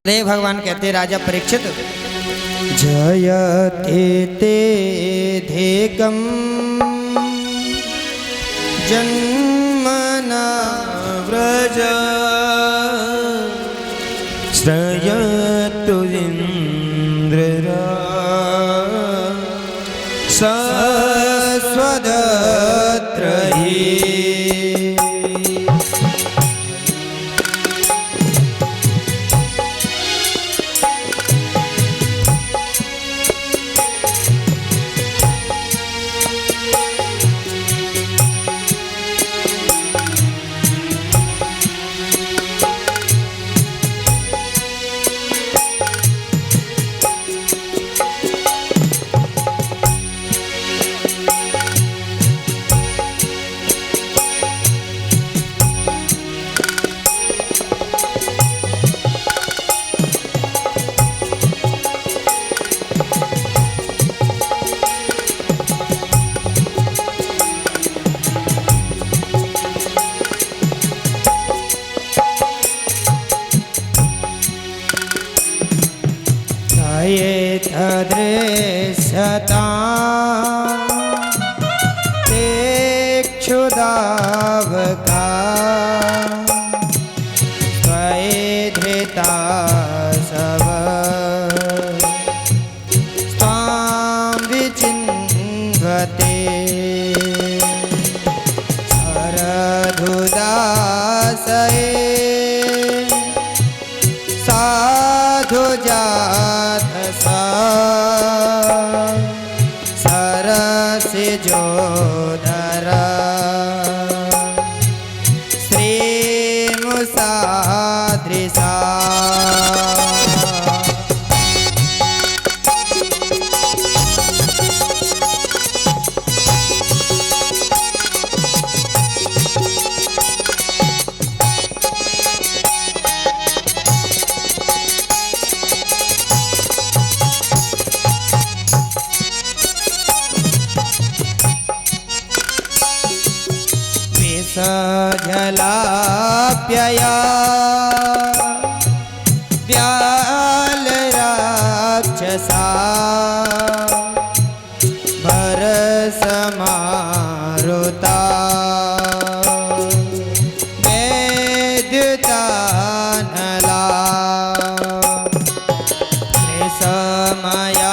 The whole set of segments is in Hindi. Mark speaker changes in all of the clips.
Speaker 1: ले भगवान कहते राजा परीक्षित, जयते ते धेकम जन्मना व्रज श्रयतु इंद्ररा सस्वदत्रहि। दृश्यता क्षुदावका स्वधृता सव स्वां विचिन्वते शरधुदासये साधुजात सरसिजोधर श्रीमुषादृशा। जलाप्यया व्यालराक्षसा भरसमारुता वेद्युतानला समयात्मजा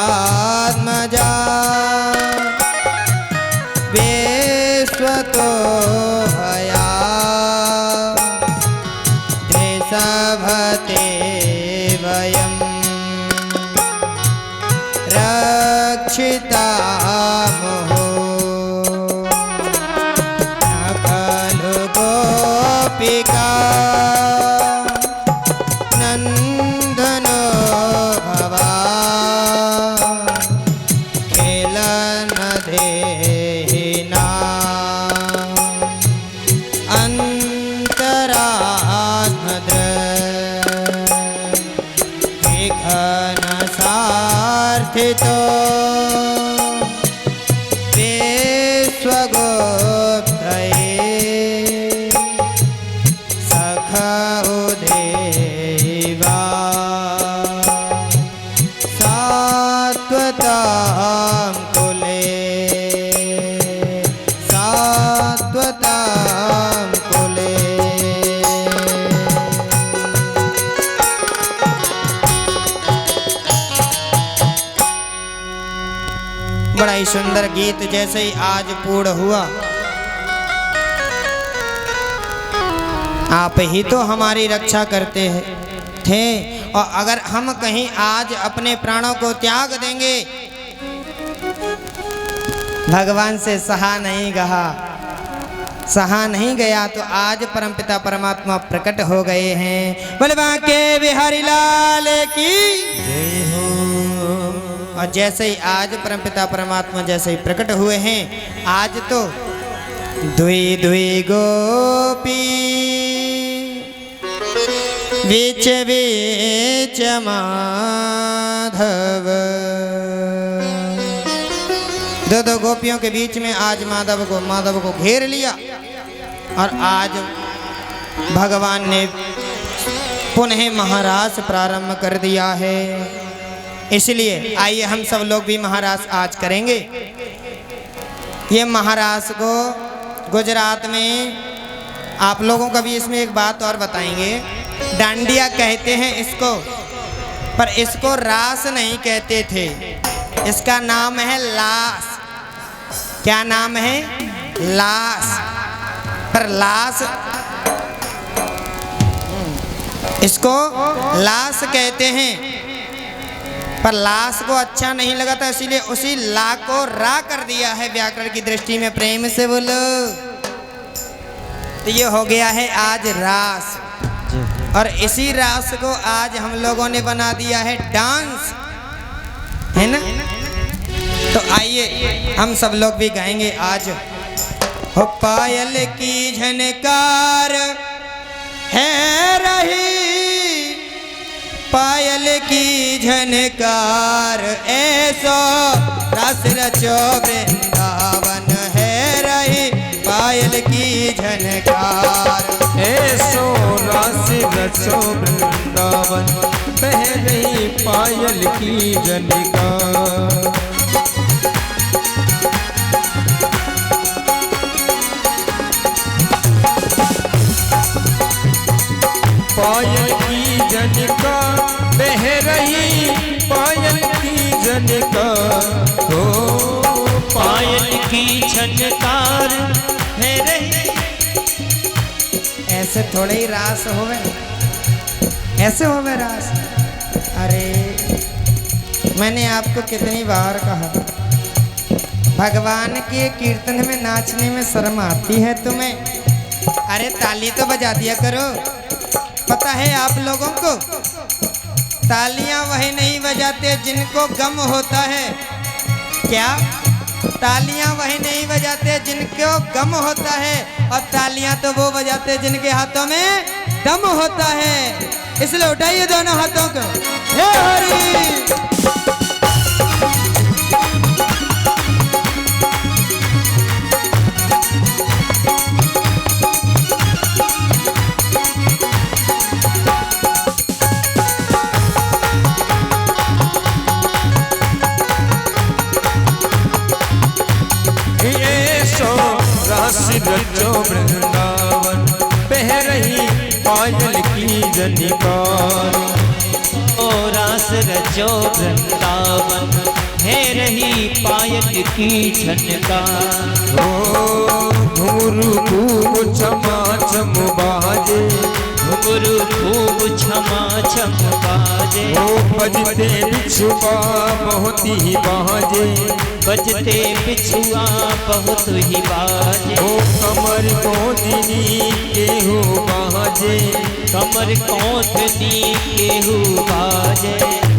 Speaker 1: विश्वतो भते वयं रक्षितामहो न खलु गोपिका नन्दनो भवा खेलन देहिना सार्थितो विश्वगोप्तये सखो देवा सात्वतां कुले सात्वतां कुले। बड़ा ही सुंदर गीत जैसे ही आज पूर्ण हुआ। आप ही तो हमारी रक्षा करते थे और अगर हम कहीं आज अपने प्राणों को त्याग देंगे, भगवान से सहा नहीं गया तो आज परमपिता परमात्मा प्रकट हो गए हैं। बलवा के बिहारी लाल की जय हो। और जैसे ही आज परमपिता परमात्मा जैसे ही प्रकट हुए हैं, आज तो दुई दुई गोपी बीच बीच माधव, दो दो गोपियों के बीच में आज माधव को घेर लिया और आज भगवान ने पुनः महारास प्रारंभ कर दिया है। इसलिए आइए हम सब लोग भी महारास आज करेंगे। ये महारास को गुजरात में आप लोगों का भी इसमें एक बात और बताएंगे, डांडिया कहते हैं इसको, पर इसको रास नहीं कहते थे, इसका नाम है लास। क्या नाम है? लास। पर लास, इसको लास कहते हैं, पर लास को अच्छा नहीं लगा था, इसीलिए उसी ला को रा कर दिया है व्याकरण की दृष्टि में। प्रेम से बोलो। तो ये हो गया है आज रास, और इसी रास को आज हम लोगों ने बना दिया है डांस, है ना। तो आइए हम सब लोग भी गाएंगे आज। हो पायल की झनकार है रही, पायल की झनकार ऐसो रस रचो वृंदावन है रही, पायल की झनकार
Speaker 2: ऐसो रस रचो वृंदावन बह रही पायल की झनकार। पायल की झनकार बह रही, पायल की झनकार हो,
Speaker 3: पायल की झनकार है रही।
Speaker 1: ऐसे थोड़े ही रास होवे, ऐसे होवे रास। अरे मैंने आपको कितनी बार कहा, भगवान के कीर्तन में नाचने में शर्म आती है तुम्हें? अरे ताली तो बजा दिया करो। पता है आप लोगों को, तालियां वही नहीं बजाते जिनको गम होता है। क्या? तालियां वही नहीं बजाते जिनको गम होता है, और तालियां तो वो बजाते जिनके हाथों में दम होता है। इसलिए उठाइए दोनों हाथों को, हे हरि।
Speaker 2: रचो वृंदावन बह रही पायल की झनकार।
Speaker 3: ओ रास रचो वृंदावन है रही पायल की झनकार।
Speaker 2: ओ घुंघरू खूब छमा छम बाजे,
Speaker 3: घुंघरू खूब छमा छम बाजे।
Speaker 2: ओ बजते बिछुआ बहुत ही बाजे,
Speaker 3: बजते बिछुआ बहुत ही बाजे।
Speaker 2: ओ कमर कोंदनी केहू बाजे,
Speaker 3: कमर कोंदनी केहू बाजे।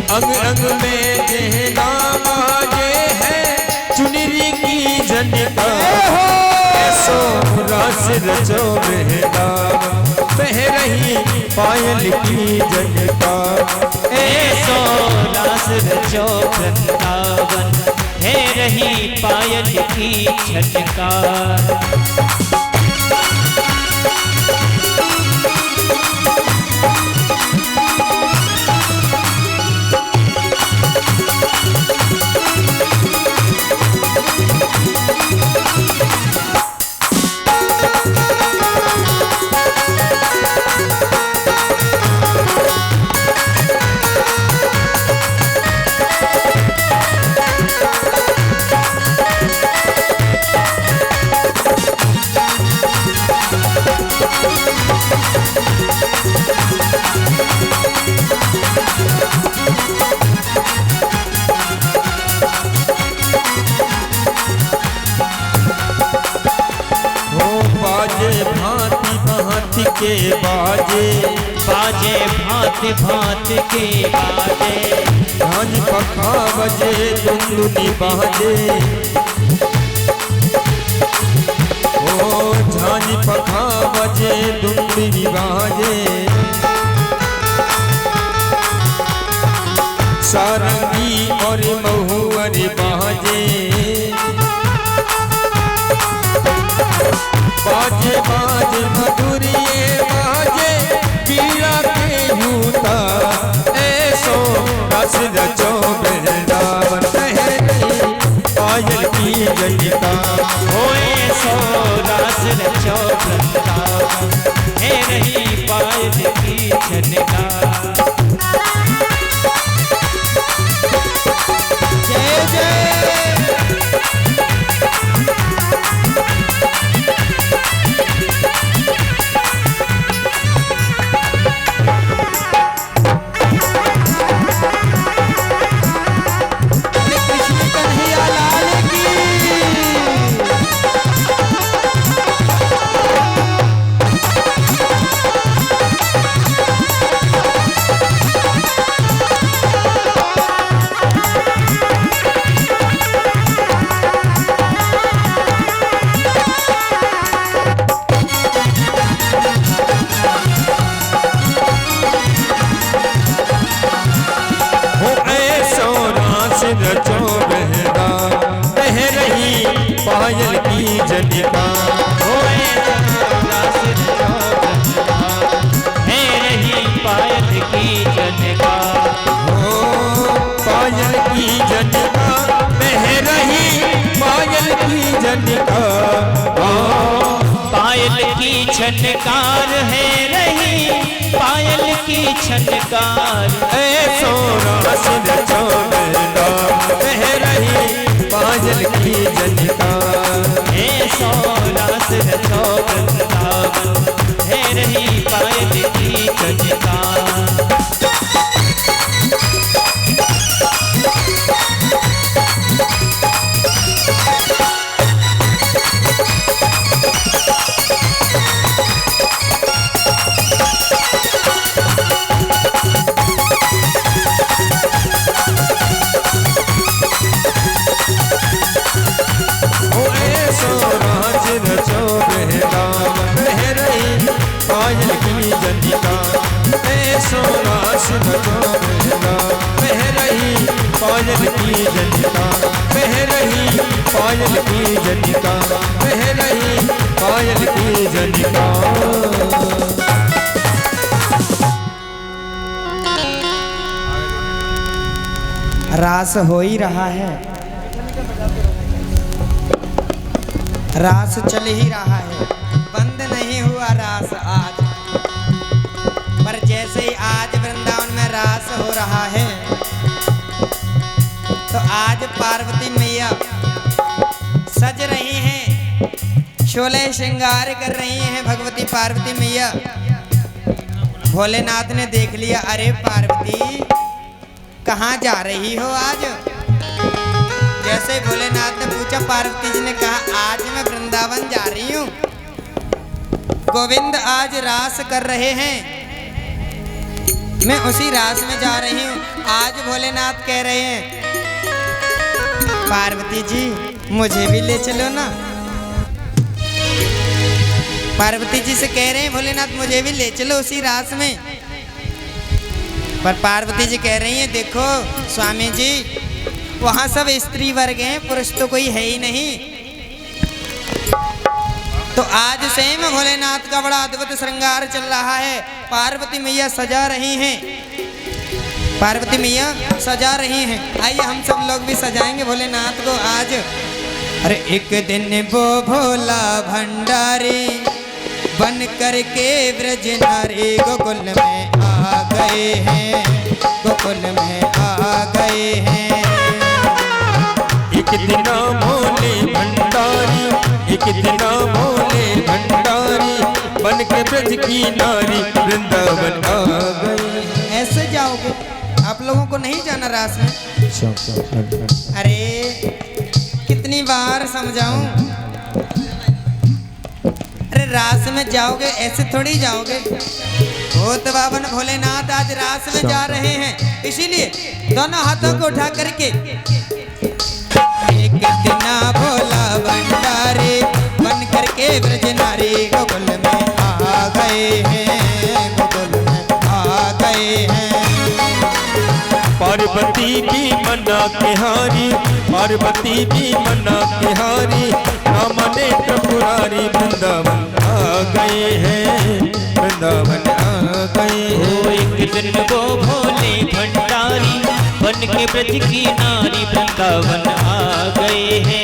Speaker 2: अंग अंग में जहना बाजे है चुनरी की झनकार। ऐसो रस रचो वृंदावन बह रही पायल की झनकार।
Speaker 3: ऐसो रस रचो वृंदावन है रही पायल की झनकार।
Speaker 2: के बाजे,
Speaker 3: बाजे भांति भांति के बाजे।
Speaker 2: झांझ पखा बजे दुंदुनी बाजे, ओ झांझ पखा बजे दुंदुनी बाजे। सारंगी और महुअर बाजे, बाजे बाजे मधुरिये बाजे, पीड़ा के पायल की झनकार।
Speaker 3: होए सो रास रचो वृंदावन है रही पायल की झनकार।
Speaker 1: जय जय। कृष्ण कन्हैया लाल की।
Speaker 2: हो ऐसो रास रचो बहरा बह रही पायल की झनकार।
Speaker 3: होए सो रास रचो वृंदावन है रही पायल की झनकार।
Speaker 2: हो पायल की झनकार बह रही पायल की झनकार।
Speaker 3: पायल की झनकार है रही पायल की झनकार।
Speaker 2: ऐसो रास रचो बहरा बह रही पायल की झनकार।
Speaker 3: हे सो रास रचो वृंदावन है रही पायल की झनकार।
Speaker 2: हो ऐसो रास रचो बहरा बह रही पायल की झनकार। ऐसो रास रचो बहरा बह रही पायल की झनकार। बह रही पायल की झनकार। बह रही पायल की झनकार।
Speaker 1: रास हो ही रहा है, रास चल ही रहा है, बंद नहीं हुआ रास आज। पर जैसे ही आज वृंदावन में रास हो रहा है, तो आज पार्वती मैया सज रही हैं, शोले श्रृंगार कर रही हैं भगवती पार्वती मैया। भोलेनाथ ने देख लिया, अरे पार्वती कहाँ जा रही हो आज? जैसे भोलेनाथ ने पूछा, पार्वती जी ने कहा, आज मैं वृंदावन जा रही हूँ, गोविंद आज रास कर रहे हैं, मैं उसी रास में जा रही हूँ। आज भोलेनाथ कह रहे हैं, पार्वती जी मुझे भी ले चलो ना। पार्वती जी से कह रहे हैं भोलेनाथ मुझे भी ले चलो उसी रास में। पर पार्वती जी कह रही हैं, देखो स्वामी जी वहां सब स्त्री वर्ग हैं, पुरुष तो कोई है ही नहीं। तो आज स्वयं भोलेनाथ का बड़ा अद्भुत श्रृंगार चल रहा है, पार्वती मैया सजा रही हैं, पार्वती मैया सजा रही हैं। आइए हम सब लोग भी सजाएंगे भोलेनाथ को आज। अरे एक दिन वो भोला भंडारी बन करके ब्रज नारी गोकुल में आ गए हैं, गोकुल में आ गए हैं।
Speaker 2: एक दिन भोले भंडारी, एक दिन भोले भंडारी बन के ब्रज की नारी वृंदावन आ गई।
Speaker 1: ऐसे जाओगे आप लोगों को नहीं जाना रास में? अरे कितनी बार समझाऊं? अरे रास में जाओगे ऐसे थोड़ी जाओगे। भूत बाबन भोलेनाथ आज रास में जा रहे हैं, इसीलिए दोनों हाथों को उठा करके एक दिन भोला भंडारी बन करके ब्रज नारी गोकुल में आ गए हैं, गोकुल में आ गए हैं।
Speaker 2: पार्वती भी मना के हारी, पार्वती भी मना के हारी, राम नेत्र पुरारी वृंदावन आ गए हैं, वृंदावन आ गए हैं।
Speaker 3: एक दिन वो भोले भंडारी बन के ब्रज की नारी वृंदावन आ गए हैं।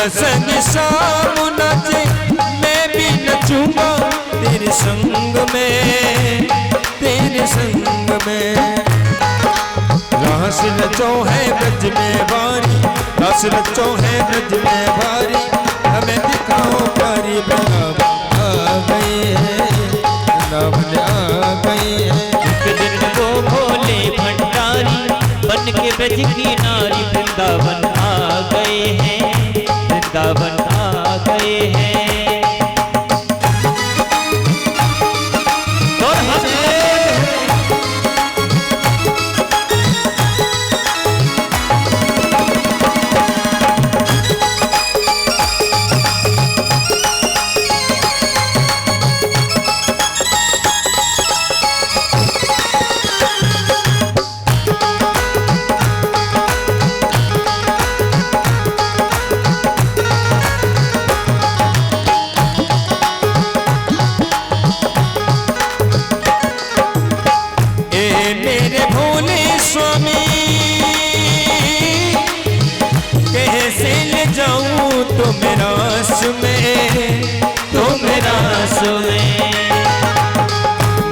Speaker 2: राधा संग शाम नाचे मैं भी नचूंगा तेरे संग में, तेरे संग में। रास रचो है ब्रज में भारी, रास रचो है ब्रज में भारी, हमें दिखाओ प्यारी वृंदावन आ गए हैं, वृंदावन आ गए हैं।
Speaker 3: एक दिन वो भोले भंडारी बन के ब्रज की नारी वृंदावन आ गए हैं, वृंदावन आ गए हैं।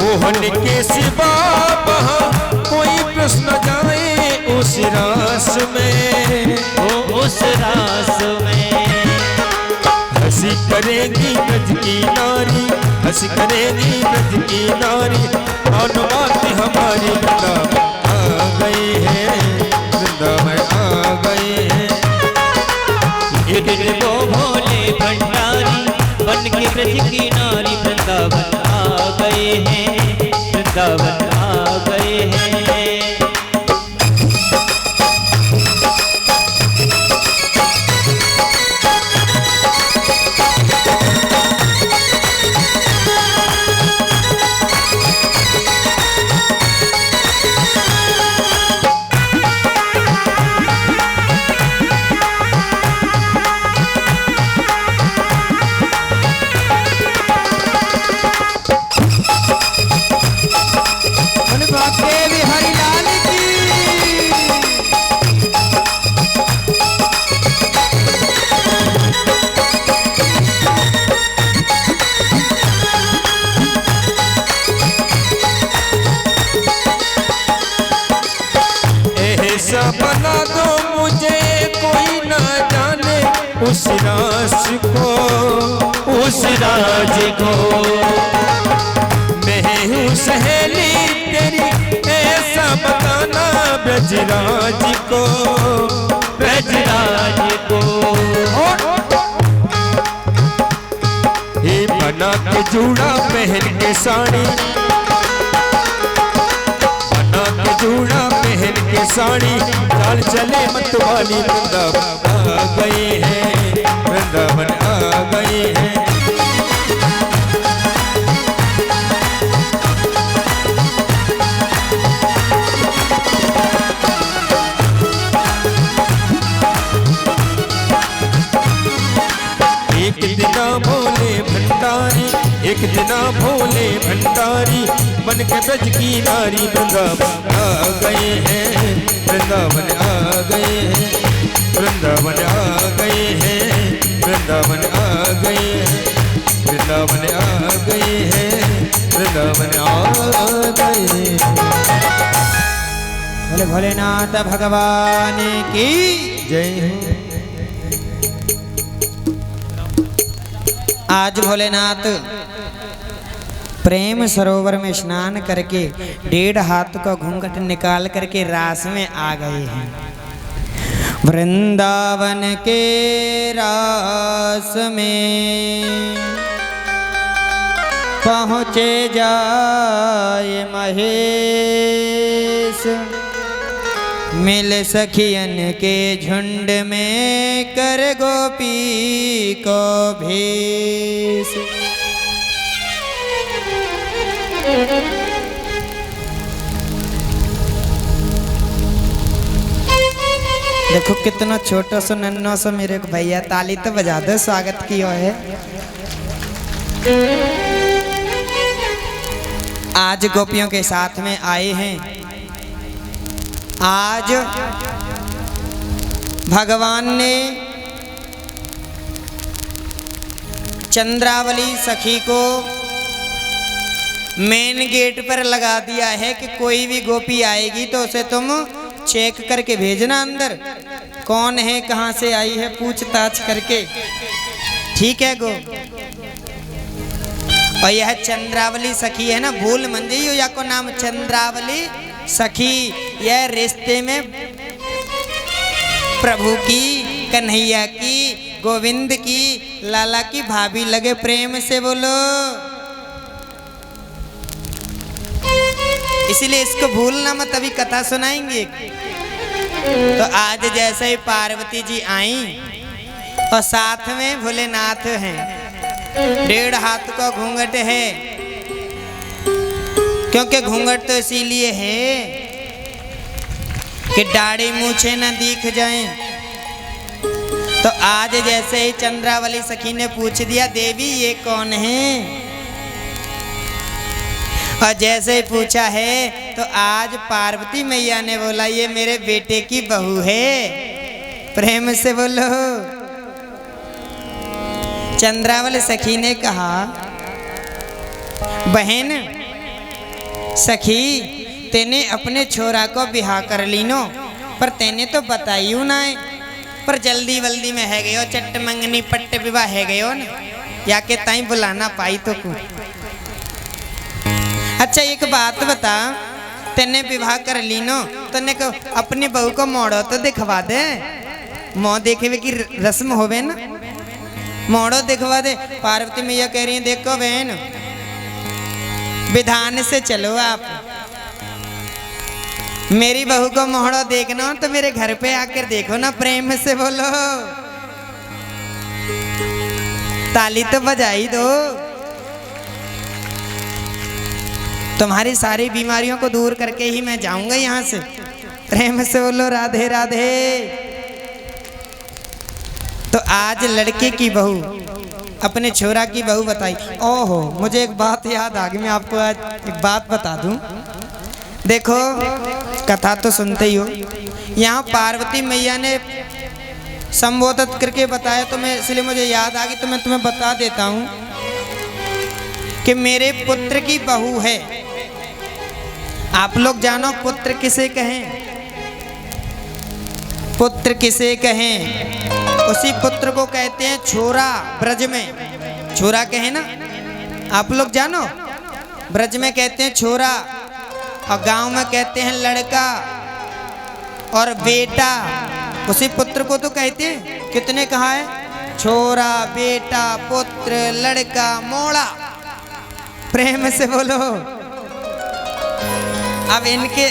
Speaker 2: मोहन के सिवा वहाँ कोई प्रश्न जाए उस रास में,
Speaker 3: उस रास में।
Speaker 2: हंसी करेगी ब्रज की नारी, हंसी करेगी ब्रज की नारी, अनुमात हमारी वृंदावन आ गए हैं, वृंदावन आ गए हैं।
Speaker 3: एक दिन वो भोले भंडारी बन के ब्रज की नारी वृंदावन आ गए हैं, वृंदावन आ गए हैं।
Speaker 2: बना दो मुझे कोई ना जाने उस राज को,
Speaker 3: उस राज को।
Speaker 2: मैं हूँ सहेली तेरी ऐसा बताना ब्रजराज को,
Speaker 3: ब्रजराज को।
Speaker 2: ये बना के जूड़ा पहन के साड़ी, जूड़ा पहन के साड़ी, चाल चले मतवाली वृंदावन आ गए हैं, वृंदावन आ गए हैं। एक दिना भोले भंडारी, एक दिना भोले भंडारी बन के ब्रज की नारी वृंदावन आ गए हैं, वृंदावन आ गए हैं, वृंदावन आ गए हैं, वृंदावन आ गए हैं, वृंदावन आ गए हैं, वृंदावन आ गए हैं।
Speaker 1: बोले भोलेनाथ भगवान की
Speaker 2: जय हो।
Speaker 1: आज भोलेनाथ प्रेम सरोवर में स्नान करके 1.5 हाथ का घूंघट निकाल करके रास में आ गए हैं। वृंदावन के रास में पहुँचे जाए महेश, मिल सखियन के झुंड में कर गोपी को भेष। देखो कितना छोटा सा नन्ना सा मेरे को भैया, ताली तो बजा दो, स्वागत किया है। आज गोपियों के साथ में आए हैं। आज भगवान ने चंद्रावली सखी को मेन गेट पर लगा दिया है कि कोई भी गोपी आएगी तो उसे तुम चेक करके भेजना अंदर, कौन है कहाँ से आई है पूछताछ करके, ठीक है गो। और यह चंद्रावली सखी है ना, भूल मन जाइयो या को नाम चंद्रावली सखी। यह रिश्ते में प्रभु की, कन्हैया की, गोविंद की, लाला की भाभी लगे, प्रेम से बोलो। इसीलिए इसको भूलना मत, अभी कथा सुनाएंगे। तो आज जैसे ही पार्वती जी आई और साथ में भोलेनाथ हैं, 1.5 हाथ का घूंघट है, क्योंकि घूंघट तो इसीलिए है कि दाढ़ी मूछे न दिख जाएं। तो आज जैसे ही चंद्रावली सखी ने पूछ दिया, देवी ये कौन है, और जैसे ही पूछा है तो आज पार्वती मैया ने बोला ये मेरे बेटे की बहू है, प्रेम से बोलो। चंद्रावली सखी ने कहा, बहन सखी तेने अपने छोरा को बिहा कर लीनो, पर तेने तो बताइयो ना है, पर जल्दी वल्दी में है गयो, चट्ट मंगनी पट्ट विवाह है गयो न, या के ताई बुलाना पाई तो को। अच्छा एक बात बता, तेने विवाह कर लीनो, तने को अपनी बहू को मोड़ो तो दिखवा दे, मोह देखे की रस्म होवे ना, मोड़ो दिखवा दे। पार्वती मैया कह रही है, देखो बहन विधान से चलो आप, मेरी बहू को मोहड़ो देखना तो मेरे घर पे आकर देखो ना, प्रेम से बोलो, ताली तो बजाई दो। तुम्हारी सारी बीमारियों को दूर करके ही मैं जाऊंगा यहाँ से, प्रेम से बोलो राधे राधे। तो आज लड़के की बहू अपने छोरा की बहू बताई। ओहो मुझे एक बात याद आ गई, मैं आपको आज एक बात बता दूं। देखो कथा तो सुनते ही हो, यहाँ पार्वती मैया ने संबोधित करके बताया, तो मैं इसलिए मुझे याद आ गई, तो मैं तुम्हें बता देता हूँ कि मेरे पुत्र की बहू है। आप लोग जानो पुत्र किसे कहें, पुत्र किसे कहें, उसी पुत्र को कहते हैं छोरा। ब्रज में छोरा कहे ना, आप लोग जानो, ब्रज में कहते हैं छोरा और गांव में कहते हैं लड़का और बेटा। उसी पुत्र को तो कहते हैं, कितने कहा है, छोरा, बेटा, पुत्र, लड़का, मोड़ा, प्रेम से बोलो। अब इनके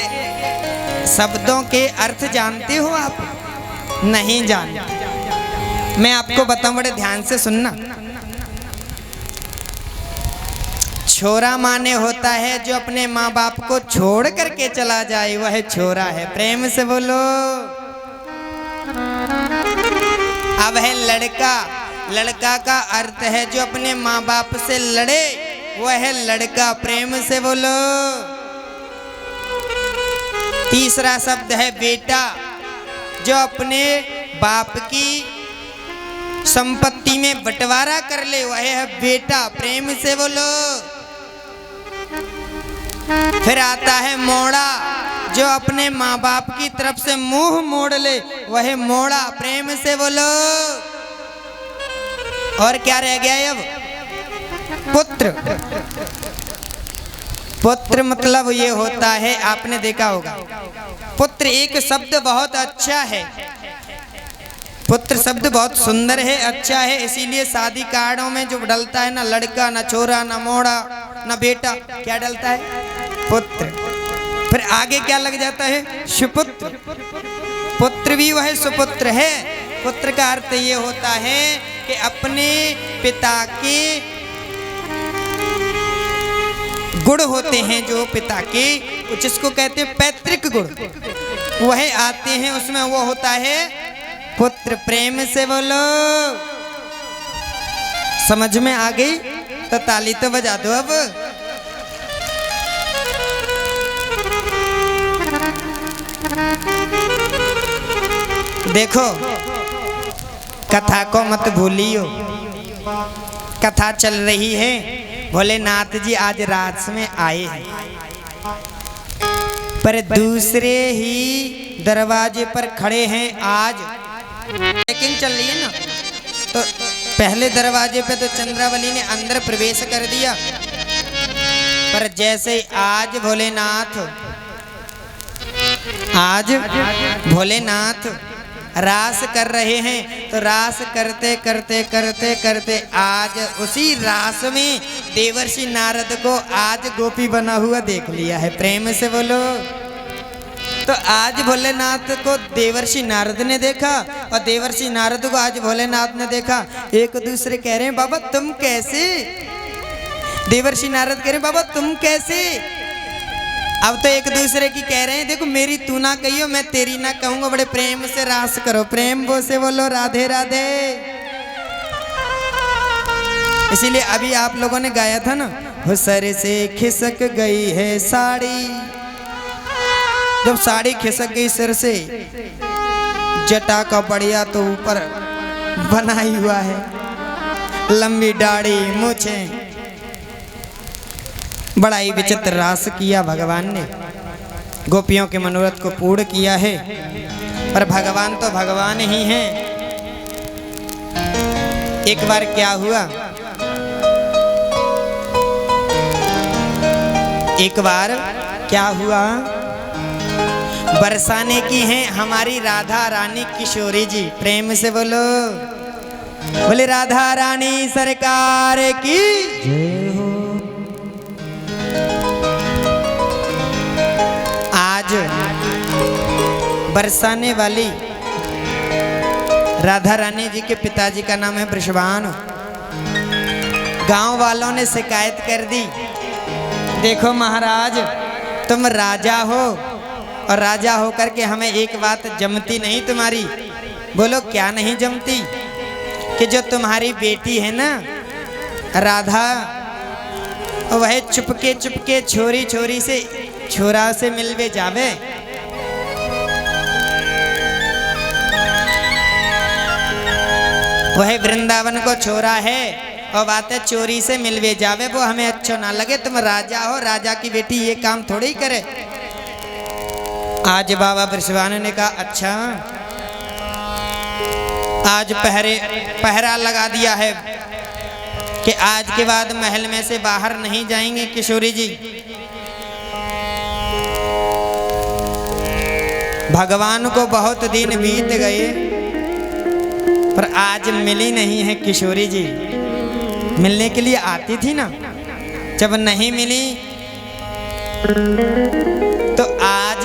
Speaker 1: शब्दों के अर्थ जानते हो आप? नहीं जानते, मैं आपको बताऊं, बड़े ध्यान से सुनना। छोरा माने होता है जो अपने माँ बाप को छोड़ करके चला जाए, वह छोरा है, प्रेम से बोलो। अब है लड़का, लड़का का अर्थ है जो अपने माँ बाप से लड़े, वह है लड़का, प्रेम से बोलो। तीसरा शब्द है बेटा, जो अपने बाप की संपत्ति में बंटवारा कर ले, वह है बेटा, प्रेम से बोलो। फिर आता है मोड़ा, जो अपने माँ बाप की तरफ से मुंह मोड़ ले, वह मोड़ा, प्रेम से बोलो। और क्या रह गया अब? पुत्र। पुत्र मतलब ये होता है, आपने देखा होगा, पुत्र एक शब्द बहुत अच्छा है, पुत्र शब्द बहुत सुंदर है, अच्छा है, इसीलिए शादी कार्डों में जो डलता है ना लड़का, ना छोरा, ना मोड़ा, ना बेटा, क्या डलता है? पुत्र। फिर आगे क्या लग जाता है? सुपुत्र। पुत्र भी वह सुपुत्र है। पुत्र का अर्थ ये होता है कि अपने पिता के गुण होते हैं, जो पिता के, जिसको कहते हैं पैतृक गुण, वह आते हैं, उसमें वो होता है पुत्र, प्रेम से बोलो। समझ में आ गई तो ताली तो बजा दो। अब देखो कथा को मत भूलियो, कथा चल रही है। भोलेनाथ जी आज रास में आए हैं, पर दूसरे ही दरवाजे पर खड़े हैं। आज चेकिंग चल रही है ना, तो पहले दरवाजे पे तो चंद्रावली ने अंदर प्रवेश कर दिया, पर जैसे आज भोलेनाथ रास कर रहे हैं, तो रास करते करते करते करते आज उसी रास में देवर्षि नारद को आज गोपी बना हुआ देख लिया है। प्रेम से बोलो। तो आज भोलेनाथ को देवर्षि नारद ने देखा और देवर्षि नारद को आज भोलेनाथ ने देखा। एक दूसरे कह रहे हैं बाबा तुम कैसे? देवर्षि नारद कह रहे हैं बाबा तुम कैसे? अब तो एक दूसरे की कह रहे हैं देखो मेरी तू ना कहियो मैं तेरी ना कहूंगा, बड़े प्रेम से रास करो। प्रेम वो से बोलो राधे राधे। इसीलिए अभी आप लोगों ने गाया था ना, हो सर से खिसक गई है साड़ी। जब साड़ी खिसक गई सिर से, जटा का बढ़िया तो ऊपर बना ही हुआ है, लंबी दाढ़ी मूछें, बड़ा ही विचित्र रास किया भगवान ने। गोपियों के मनोरथ को पूर्ण किया है, पर भगवान तो भगवान ही हैं। एक बार क्या हुआ, बरसाने की हैं हमारी राधा रानी किशोरी जी। प्रेम से बोलो, बोले राधा रानी सरकार की जय हो। आज बरसाने वाली राधा रानी जी के पिताजी का नाम है वृषभान। गांव वालों ने शिकायत कर दी, देखो महाराज तुम राजा हो और राजा होकर के हमें एक बात जमती नहीं तुम्हारी। बोलो क्या नहीं जमती? कि जो तुम्हारी बेटी है ना राधा, वह चुपके चुपके छोरी छोरी से छोरा से मिलवे जावे। वह वृंदावन को छोरा है और बातें चोरी से मिलवे जावे, वो हमें अच्छा ना लगे। तुम राजा हो, राजा की बेटी ये काम थोड़ी करे। आज बाबा वृषभानु ने कहा अच्छा, आज पहरा लगा दिया है कि आज के बाद महल में से बाहर नहीं जाएंगे किशोरी जी। भगवान को बहुत दिन बीत गए, पर आज मिली नहीं है किशोरी जी। मिलने के लिए आती थी ना, जब नहीं मिली तो आज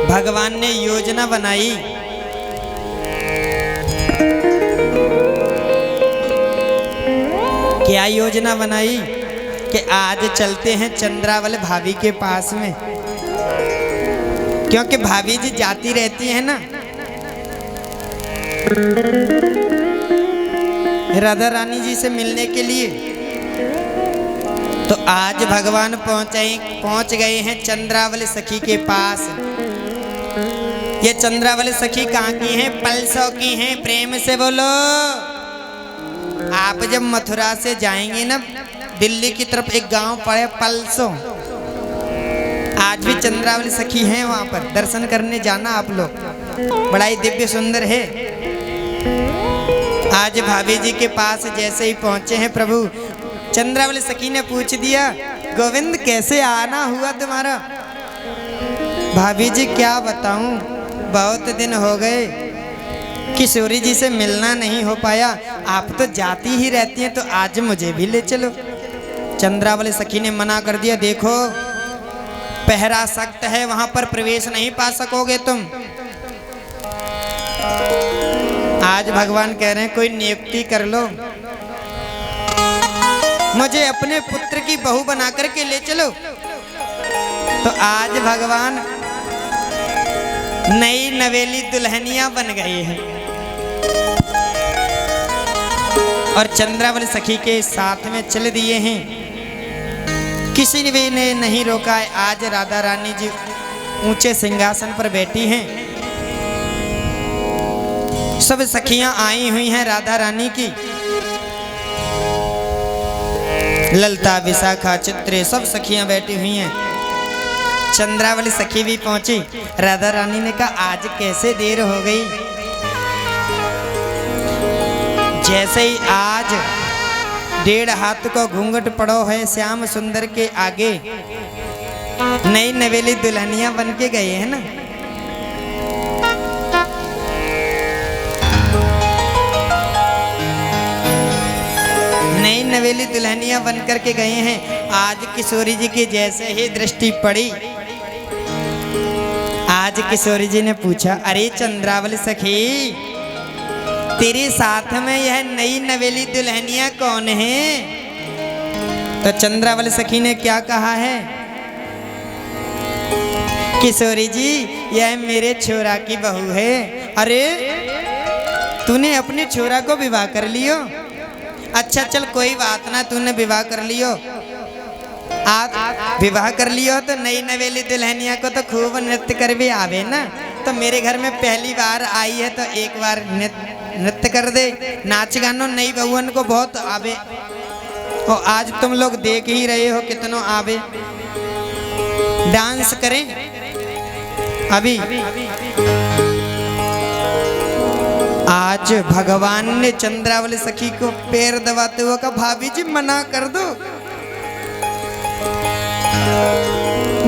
Speaker 1: भगवान ने योजना बनाई। क्या योजना बनाई? कि आज चलते हैं चंद्रावल भाभी के पास में, क्योंकि भाभी जी जाती रहती है ना राधा रानी जी से मिलने के लिए। तो आज भगवान पहुंच गए हैं चंद्रावल सखी के पास। ये चंद्रावल सखी कहाँ की हैं? पलसों की हैं। प्रेम से बोलो। आप जब मथुरा से जाएंगे ना दिल्ली की तरफ, एक गांव पड़े पलसों, आज भी चंद्रावली सखी हैं वहां पर। दर्शन करने जाना आप लोग, बड़ा ही दिव्य सुंदर है। आज भाभी जी के पास जैसे ही पहुंचे हैं प्रभु, चंद्रावली सखी ने पूछ दिया गोविंद कैसे आना हुआ तुम्हारा? भाभी जी क्या बताऊं, बहुत दिन हो गए, किशोरी जी से मिलना नहीं हो पाया। आप तो जाती ही रहती हैं, तो आज मुझे भी ले चलो। चंद्रावली सखी ने मना कर दिया, देखो पहरा सख्त है, वहां पर प्रवेश नहीं पा सकोगे तुम। आज भगवान कह रहे हैं कोई नियुक्ति कर लो, मुझे अपने पुत्र की बहू बना करके ले चलो। तो आज भगवान नई नवेली दुल्हनिया बन गई है और चंद्रावली सखी के साथ में चल दिए हैं। किसी ने नहीं रोका है। आज राधा रानी जी ऊंचे सिंहासन पर बैठी हैं, सब सखियां आई हुई हैं राधा रानी की। ललता विशाखा चित्रे सब सखियां बैठी हुई हैं। चंद्रावली सखी भी पहुंची। राधा रानी ने कहा आज कैसे देर हो गई। जैसे ही आज 1.5 हाथ को घूंघट पड़ो है श्याम सुंदर के आगे, नई नवेली दुल्हनियां बन के गए हैं ना। नई नवेली दुल्हनियां बन करके गए हैं। आज किशोरी जी की जैसे ही दृष्टि पड़ी, आज किशोरी जी ने पूछा, अरे चंद्रावली सखी, तेरे साथ में यह नई नवेली दुल्हनियां कौन है? तो चंद्रावली सखी ने क्या कहा है, किशोरी जी यह मेरे छोरा की बहू है। अरे तूने अपने छोरा को विवाह कर लियो? अच्छा चल कोई बात ना, तूने विवाह कर लियो, आप विवाह कर लियो तो नई नवेली दुल्हनिया को तो खूब नृत्य कर भी आवे ना। तो मेरे घर में पहली बार आई है तो एक बार नृत्य कर दे, नाच गानो नई बहुअन को बहुत आवे। और आज तुम लोग देख ही रहे हो कितनो आवे, डांस करें अभी। आज भगवान ने चंद्रावली सखी को पैर दबाते हुए कहा, भाभी जी मना कर दो,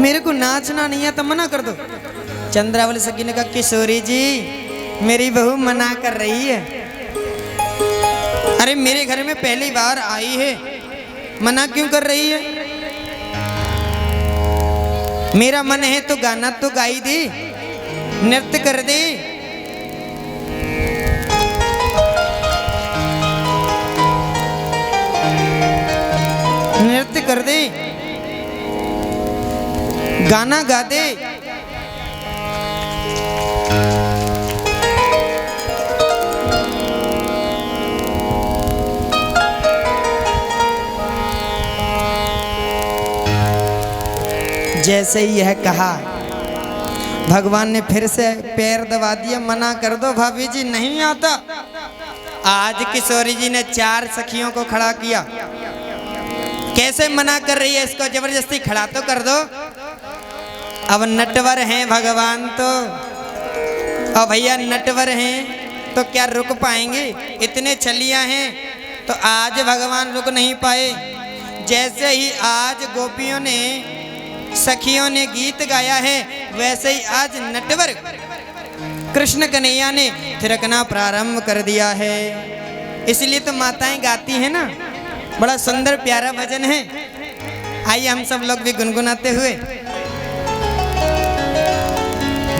Speaker 1: मेरे को नाचना नहीं है तो मना कर दो। चंद्रावली सखी ने कहा, किशोरी जी मेरी बहू मना कर रही है। अरे मेरे घर में पहली बार आई है, मना क्यों कर रही है? मेरा मन है तो गाना तो गाई दे, नृत्य कर दे। नृत्य कर दे, गाना गा दे। जैसे ही यह कहा, भगवान ने फिर से पैर दबा दिया, मना कर दो भाभी जी नहीं आता। आज किशोरी जी ने 4 सखियों को खड़ा किया। कैसे मना कर रही है, इसको जबरदस्ती खड़ा तो कर दो। अब नटवर हैं भगवान तो, और भैया नटवर हैं तो क्या रुक पाएंगे? इतने छलियां हैं तो आज भगवान रुक नहीं पाए। जैसे ही आज गोपियों ने सखियों ने गीत गाया है, वैसे ही आज नटवर कृष्ण कन्हैया ने थिरकना प्रारंभ कर दिया है। इसलिए तो माताएं गाती हैं ना, बड़ा सुंदर प्यारा भजन है। आइए हम सब लोग भी गुनगुनाते हुए।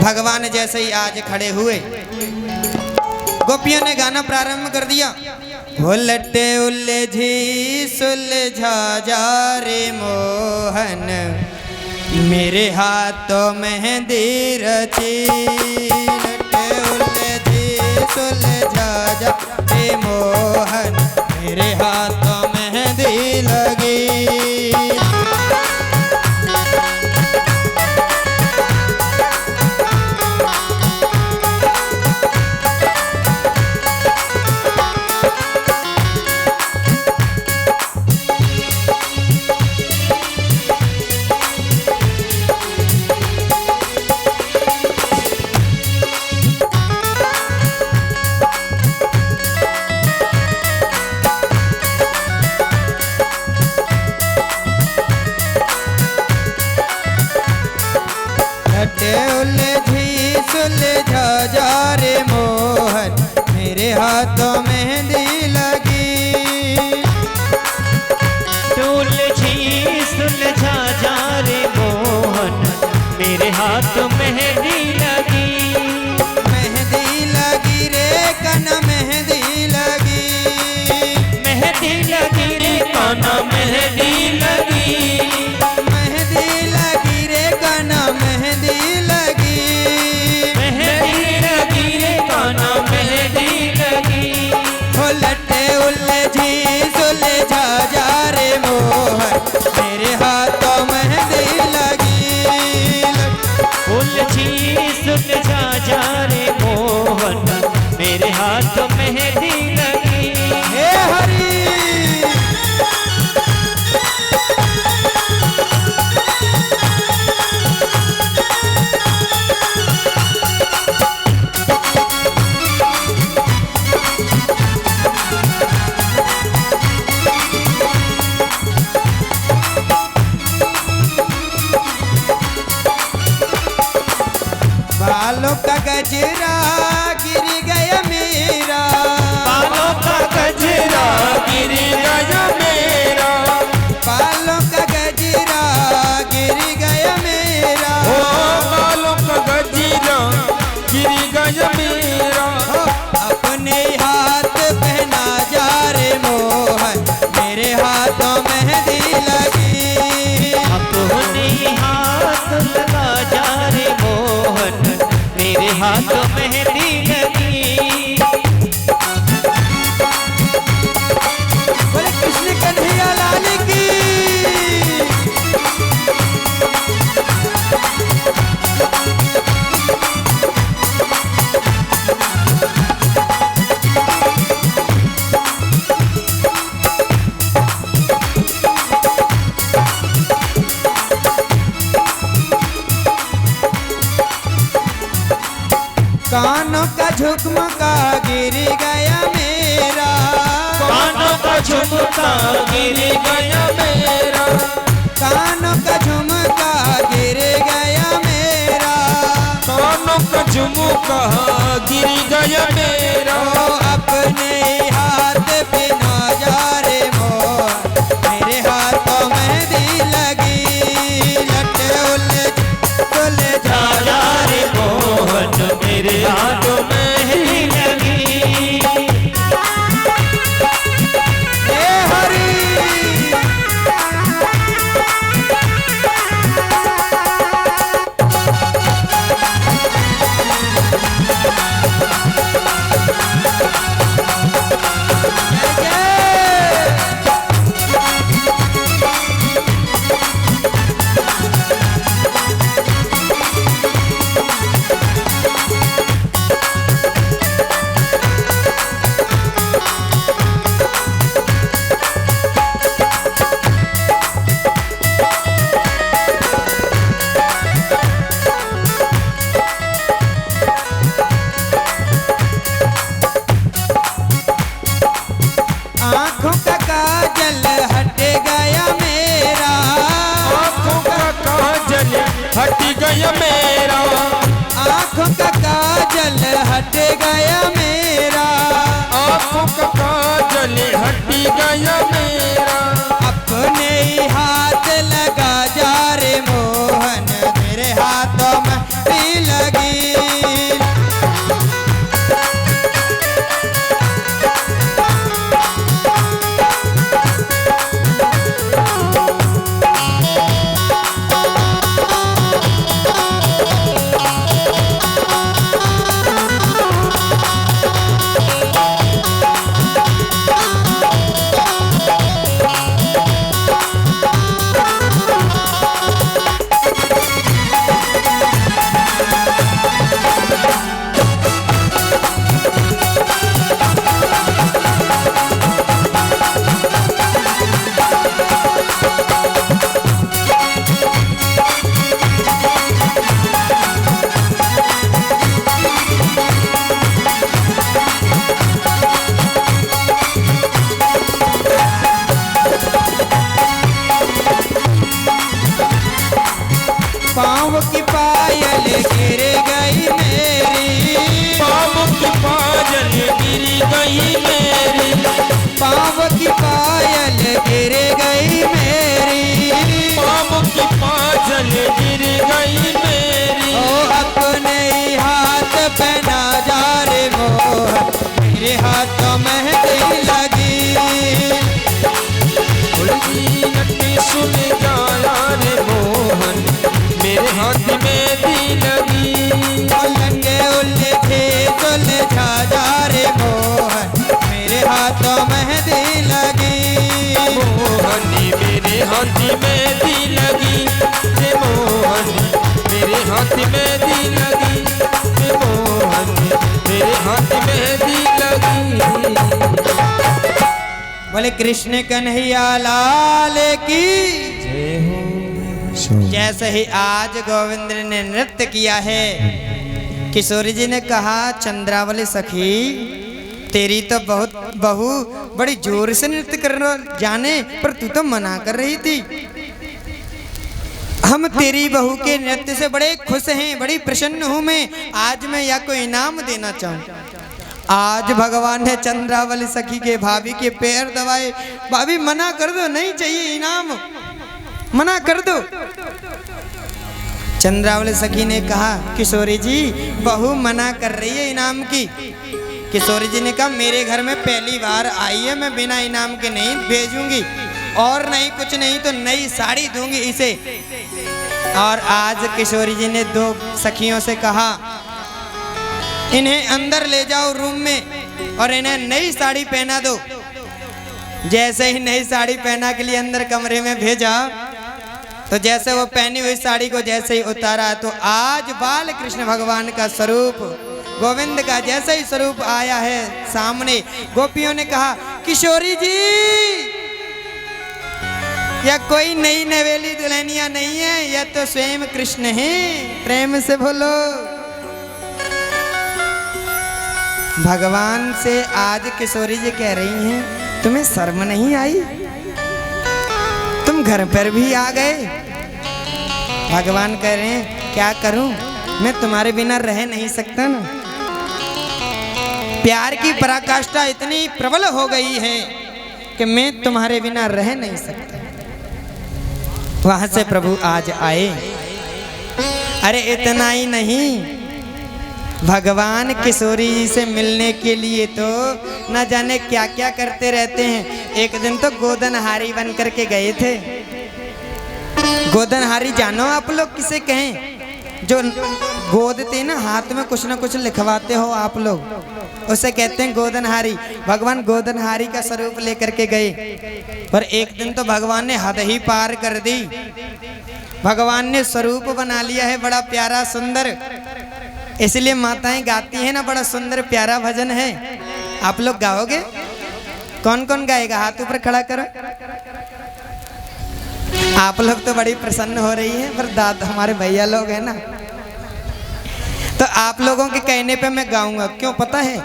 Speaker 1: भगवान जैसे ही आज खड़े हुए, गोपियों ने गाना प्रारंभ कर दिया। उलटे उलझी सुलझा जा रे मोहन, मेरे हाथों मेहंदी रची। उलटे उलझी सुलझा जा रे मोहन, मेरे हाथों मेहंदी लगी।
Speaker 2: झुमका गिर गया मेरा,
Speaker 1: कानों का झुमका गिर गया मेरा,
Speaker 2: कानों का झुमका गिर गया मेरा।
Speaker 1: ओ अपने हाथ पे ना जा रे मोहन, मेरे हाथों मेहंदी लगी, लट उल जा
Speaker 3: जा रे मोहन मेरे हाथों मेहंदी लगी।
Speaker 1: हे हरि। आँखों का काजल हट गया मेरा,
Speaker 2: आँखों का काजल हट गया मेरा,
Speaker 1: आँखों का काजल हट गया मेरा,
Speaker 2: आँखों का काजल हट गया मेरा।
Speaker 1: अपने ही हाथ लगा जा रे मोहन, मेरे हाथों में भी लगी। पाँव की पायल गिर गई मेरी,
Speaker 2: पाँव की पायल गिर गई मेरी,
Speaker 1: पाँव की पायल गिर गई मेरी,
Speaker 2: पाँव की पायल गिर गई मेरी।
Speaker 1: ओ अपने ही हाथ पहना जा रे मोहन, मेरे हाथों मेहंदी लगी।
Speaker 2: नटी सुन जाया रे मोहन, मेरे हाथ में दी लगी।
Speaker 1: लंगे उलझे सुलझा जा रे मोहन, मेरे हाथों मेहंदी लगी।
Speaker 2: मोहनी मेरे हाथ में दी लगी, रे मोहनी मेरे हाथ में दी लगी, रे मोहनी मेरे हाथ में दी लगी।
Speaker 1: बोले कृष्ण कन्हैया लाल की। जैसे ही आज गोविंद ने नृत्य किया है, किशोरी जी ने कहा चंद्रावली सखी तेरी तो बहुत बहू बड़ी जोर से नृत्य कर जाने, पर तू तो मना कर रही थी। हम तेरी बहू के नृत्य से बड़े खुश हैं, बड़ी प्रसन्न हूं मैं। आज मैं या कोई इनाम देना चाहूं। आज भगवान ने चंद्रावली सखी के भाभी के पैर दबाए। भाभी मना कर दो, नहीं चाहिए इनाम, मना कर दो। चंद्रावली सखी ने कहा किशोरी जी बहू मना कर रही है इनाम की। किशोरी जी ने कहा मेरे घर में पहली बार आई है, मैं बिना इनाम के नहीं भेजूंगी, और नहीं कुछ नहीं तो नई साड़ी दूंगी इसे। और आज किशोरी जी ने दो सखियों से कहा इन्हें अंदर ले जाओ रूम में और इन्हें नई साड़ी पहना दो। जैसे ही नई साड़ी पहना के लिए अंदर कमरे में भेजा, तो जैसे वो पहनी हुई साड़ी को जैसे ही उतारा, तो आज बाल कृष्ण भगवान का स्वरूप, गोविंद का जैसे ही स्वरूप आया है सामने। गोपियों ने कहा किशोरी जी या कोई नई नवेली दुल्हनिया नहीं है, यह तो स्वयं कृष्ण है। प्रेम से बोलो। भगवान से आज किशोरी जी कह रही हैं तुम्हें शर्म नहीं आई? तुम घर पर भी आ गए। भगवान कह रहे हैं क्या करूं, मैं तुम्हारे बिना रह नहीं सकता ना। प्यार की पराकाष्ठा इतनी प्रबल हो गई है कि मैं तुम्हारे बिना रह नहीं सकता। वहां से प्रभु आज आए। अरे इतना ही नहीं, भगवान किशोरी जी से मिलने के लिए तो न जाने क्या क्या करते रहते हैं। एक दिन तो गोदनहारी बन करके गए थे। गोदनहारी जानो आप लोग किसे कहें? जो गोदते ना, हाथ में कुछ ना कुछ लिखवाते हो आप लोग, उसे कहते हैं गोदनहारी। भगवान गोदनहारी का स्वरूप लेकर के गए, पर एक दिन तो भगवान ने हद ही पार कर दी। भगवान ने स्वरूप बना लिया है बड़ा प्यारा सुंदर, इसलिए माताएं गाती हैं ना, बड़ा सुंदर प्यारा भजन है। आप लोग गाओगे? कौन कौन गाएगा? हाथ ऊपर खड़ा करो। आप लोग तो बड़ी प्रसन्न हो रही हैं, पर दादा हमारे भैया लोग हैं ना, तो आप लोगों के कहने पे मैं गाऊंगा। क्यों पता है?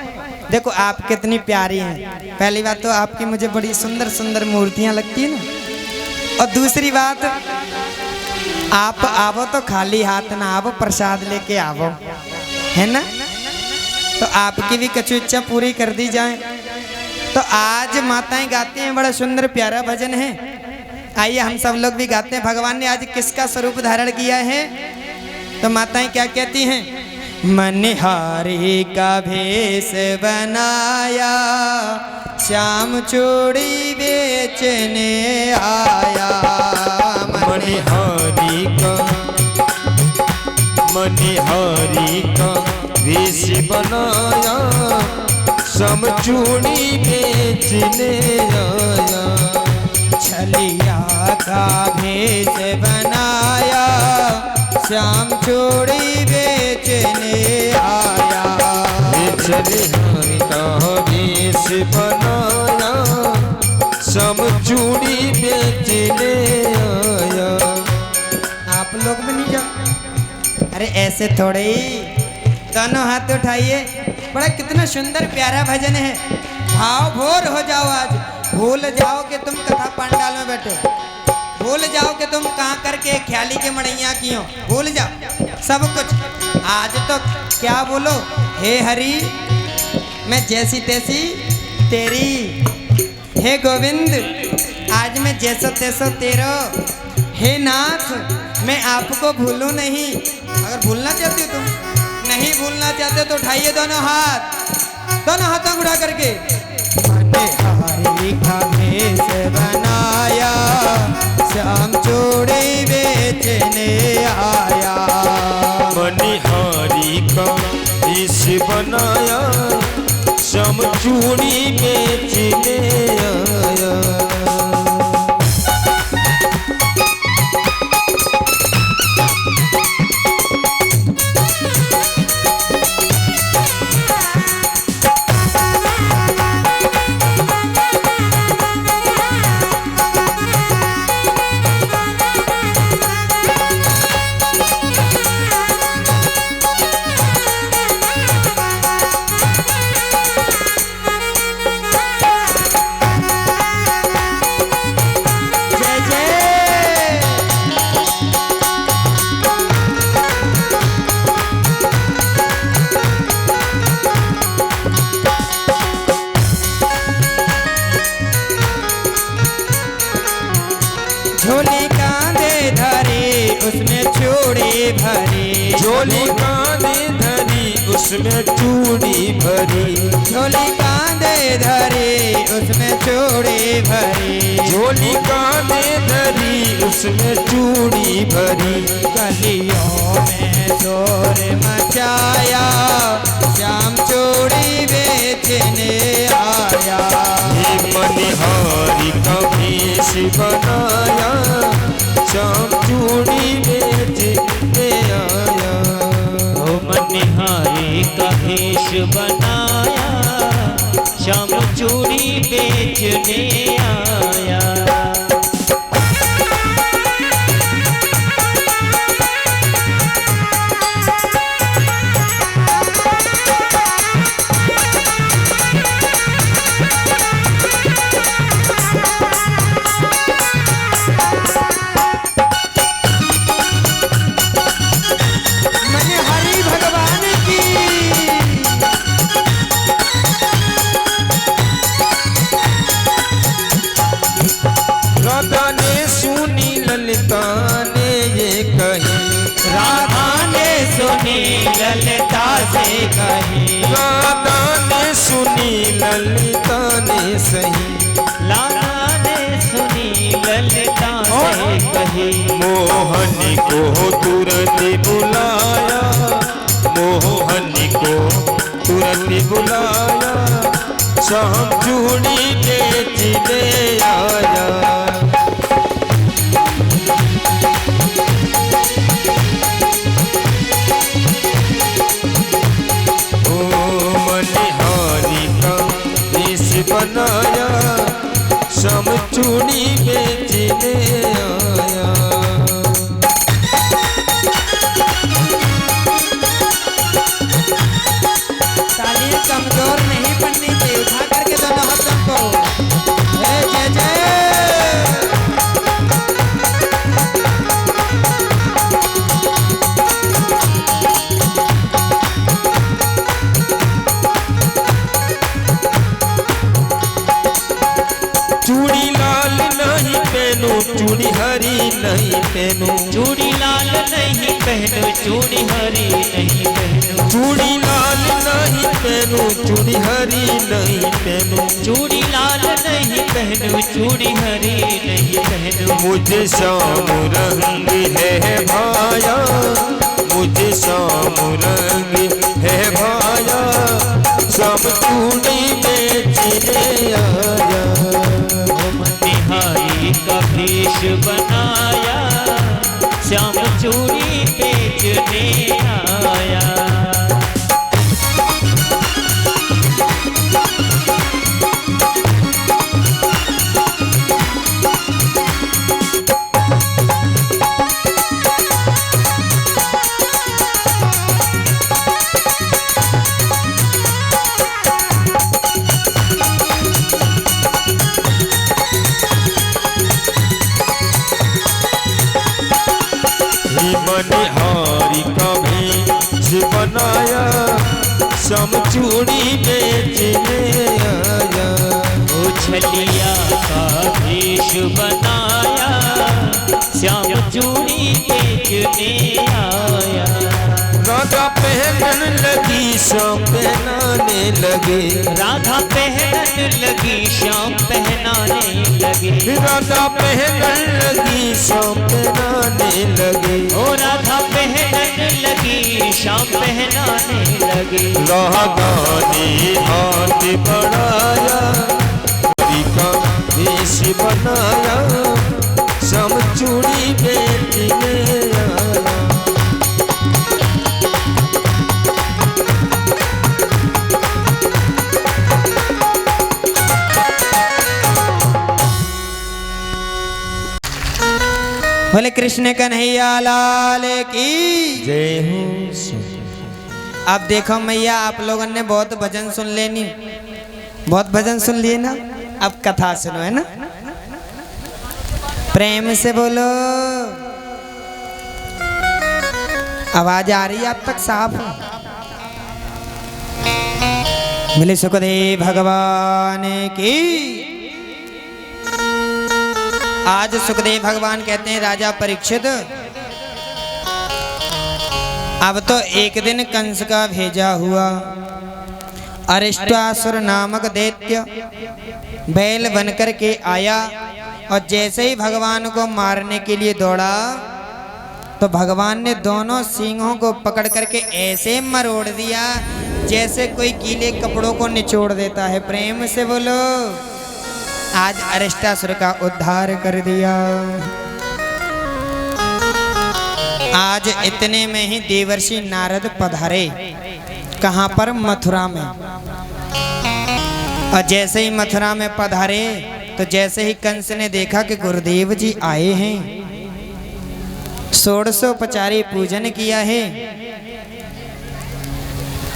Speaker 1: देखो आप कितनी प्यारी हैं। पहली बात तो आपकी मुझे बड़ी सुंदर सुंदर मूर्तियां लगती है ना, और दूसरी बात आप आवो तो खाली हाथ ना आवो, प्रसाद लेके आवो, है ना। तो आपकी भी कछु इच्छा पूरी कर दी जाए। तो आज माताएं गाती हैं, बड़ा सुंदर प्यारा भजन है। आइए हम सब लोग भी गाते हैं। भगवान ने आज किसका स्वरूप धारण किया है? तो माताएं क्या कहती हैं? मनिहारी का भेष बनाया, श्याम चूड़ी बेचने आया।
Speaker 2: मनिहारी का भेष बनाया, श्याम चूड़ी बेचने आया।
Speaker 1: छलिया का भेष बनाया, श्याम चूड़ी बेचने आया।
Speaker 2: छलिया का भेष बनाया, श्याम चूड़ी बेचने आया।
Speaker 1: आप लोग भी नहीं जाओ? अरे ऐसे थोड़े ही, दोनों हाथ उठाइए। बड़ा कितना सुंदर प्यारा भजन है। भाव भोर हो जाओ आज, भूल जाओ कि तुम कथा पंडाल में बैठे, भूल जाओ कि तुम कहाँ करके ख्याली के मड़ैया की हो, भूल जाओ सब कुछ। आज तो क्या बोलो, हे हरि मैं जैसी तैसी तेरी, हे गोविंद आज मैं जैसा तैसा तेरा, हे नाथ मैं आपको भूलूं नहीं। अगर भूलना चाहते हो तुम, नहीं भूलना चाहते तो उठाइए दोनों हाथों उठा करके। मनिहारी का भेष बनाया, श्याम चूड़ी बेचने आया।
Speaker 2: मनिहारी का भेष बनाया, श्याम चूड़ी बेचने आया।
Speaker 1: झोली कांधे धरी उसमें चूड़ी भरी,
Speaker 2: झोली कांधे धरी उसमें चूड़ी भरी।
Speaker 1: झोली कांधे धरी उसमें चूड़ी भरी,
Speaker 2: झोली कांधे धरी उसमें चूड़ी भरी।
Speaker 1: गलियों में शोर मचाया, श्याम चूड़ी बेचने आया।
Speaker 2: हे मनिहारी का भेष बनाया, श्याम चूड़ी बेचने आया।
Speaker 3: ओ मनिहारी का भेष बनाया, श्याम चूड़ी बेचने आया।
Speaker 2: राधा ने सुनी ललिता ने सही,
Speaker 3: लाला ने सुनी ललिता से कही,
Speaker 2: मोहन को तुरंत बुलाया, मोहन को तुरंत बुलाया, शाम चूड़ी बेचने आया। बनाया शाम चूड़ी बेचने आया।
Speaker 1: तालियां कमजोर नहीं पड़नी चाहिए, उठा करके दोनों हाथों को जय जय
Speaker 2: चूड़ी लाल नहीं पहनो, चूड़ी हरी नहीं पहनो,
Speaker 3: चूड़ी लाल नहीं पहनो, चूड़ी हरी नहीं पहनो,
Speaker 2: चूड़ी लाल नहीं पहनो, चूड़ी हरी नहीं पहनो,
Speaker 3: चूड़ी लाल नहीं पहनो, चूड़ी हरी नहीं पहनो,
Speaker 2: मुझे शाम रंग है भाया, मुझे शाम रंग है भाया, शाम चूड़ी बेचने आया।
Speaker 3: निहारी का भेष बनाया, श्याम चूड़ी बेचने आया।
Speaker 2: मनिहारी का भेष बनाया, शाम चूड़ी बेचने आया।
Speaker 3: ओ छलिया का भेष बनाया, श्याम चूड़ी बेचने आया।
Speaker 2: राधा पहनन लगी, श्याम पहनाने लगे,
Speaker 3: राधा पहनन लगी, श्याम पहनाने लगे,
Speaker 2: राधा पहनन लगी, श्याम पहनाने लगे,
Speaker 3: ओ राधा पहनन लगी, श्याम पहनाने लगे।
Speaker 2: राधा ने हाथ बढ़ाया, हरि का भेष बनाया, श्याम चूड़ी बेचने आया।
Speaker 1: बोले कृष्ण कन्हैया लाल की
Speaker 2: जय हो।
Speaker 1: अब देखो मैया, आप लोगों ने बहुत भजन सुन लेनी, बहुत भजन सुन लिए ना, अब कथा सुनो, है ना। प्रेम से बोलो, आवाज आ रही है आप तक साफ? बोले सुखदेव भगवान की। आज सुखदेव भगवान कहते हैं, राजा परीक्षित, अब तो एक दिन कंस का भेजा हुआ अरिष्टासुर नामक दैत्य बैल बनकर के आया, और जैसे ही भगवान को मारने के लिए दौड़ा तो भगवान ने दोनों सींगों को पकड़ करके ऐसे मरोड़ दिया जैसे कोई गीले कपड़ों को निचोड़ देता है। प्रेम से बोलो, आज अरिष्टासुर का उद्धार कर दिया। आज इतने में ही देवर्षि नारद पधारे, कहाँ पर? मथुरा में। और जैसे ही मथुरा में पधारे तो जैसे ही कंस ने देखा कि गुरुदेव जी आए हैं, षोडशोपचारी पूजन किया है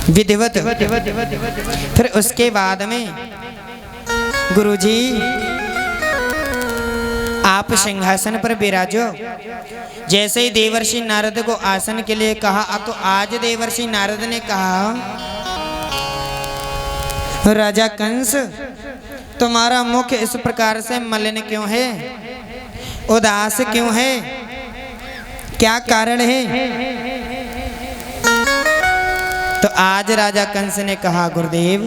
Speaker 1: विधिवत, फिर उसके बाद में गुरुजी आप सिंहासन पर विराजो। जैसे ही देवर्षि नारद को आसन के लिए कहा, तो आज देवर्षि नारद ने कहा, राजा कंस, तुम्हारा मुख इस प्रकार से मलिन क्यों है, उदास क्यों है, क्या कारण है? तो आज राजा कंस ने कहा, गुरुदेव